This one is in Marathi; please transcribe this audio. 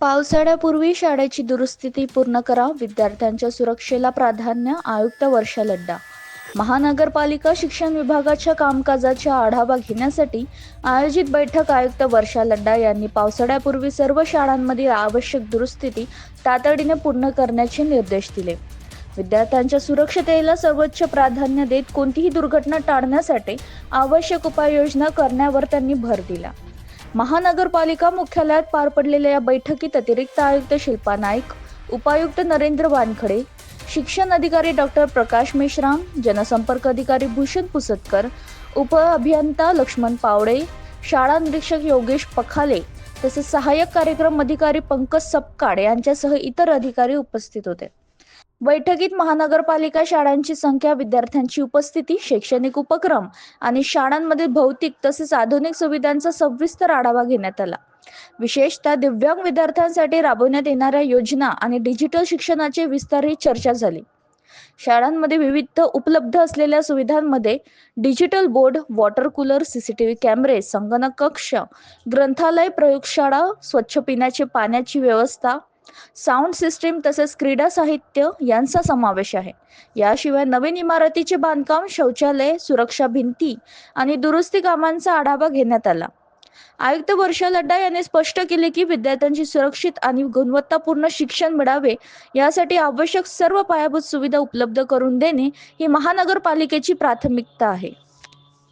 पावसाळ्यापूर्वी शाळेची दुरुस्ती पूर्ण करा, विद्यार्थ्यांच्या सुरक्षेला प्राधान्य, आयुक्त वर्षा लड्डा. महानगरपालिका शिक्षण विभागाच्या कामकाजाचा आढावा घेण्यासाठी आयोजित बैठक आयुक्त वर्षा लड्डा यांनी पावसाळ्यापूर्वी सर्व शाळांमधील आवश्यक दुरुस्ती तातडीने पूर्ण करण्याचे निर्देश दिले. विद्यार्थ्यांच्या सुरक्षतेला सर्वोच्च प्राधान्य देत कोणतीही दुर्घटना टाळण्यासाठी आवश्यक उपाययोजना करण्यावर त्यांनी भर दिला. महानगरपालिका मुख्यालयात पार पडलेल्या या बैठकीत अतिरिक्त आयुक्त शिल्पा नाईक, उपायुक्त नरेंद्र वानखडे, शिक्षण अधिकारी डॉक्टर प्रकाश मेश्राम, जनसंपर्क अधिकारी भूषण पुसतकर, उपअभियंता लक्ष्मण पावडे, शाळा निरीक्षक योगेश पखाले तसेच सहाय्यक कार्यक्रम अधिकारी पंकज सपकाळ यांच्यासह इतर अधिकारी उपस्थित होते. बैठकीत महानगरपालिका शाळांची संख्या, विद्यार्थ्यांची उपस्थिती, शैक्षणिक उपक्रम आणि शाळांमधील भौतिक तसेच आधुनिक सुविधांचा सविस्तर आढावा घेण्यात आला. विशेषतः दिव्यांग विद्यार्थ्यांसाठी राबवण्यात येणाऱ्या योजना आणि डिजिटल शिक्षणाची विस्तारित चर्चा झाली. शाळांमध्ये विविध उपलब्ध असलेल्या सुविधांमध्ये digital board, water cooler, CCTV कॅमेरे, संगणक कक्ष, ग्रंथालय, प्रयोगशाळा, स्वच्छ पिण्याचे पाण्याची व्यवस्था, साऊंड सिस्टीम तसेच क्रीडा साहित्य यांचा समावेश आहे. याशिवाय नवीन इमारतीचे बांधकाम, शौचालय, सुरक्षा भिंती आणि दुरुस्ती कामांचा आढावा घेण्यात आला. आयुक्त वर्षा लड्डा यांनी स्पष्ट केले की विद्यार्थ्यांची सुरक्षित आणि गुणवत्तापूर्ण शिक्षण मिळावे यासाठी आवश्यक सर्व पायाभूत सुविधा उपलब्ध करून देणे ही महानगरपालिकेची प्राथमिकता आहे.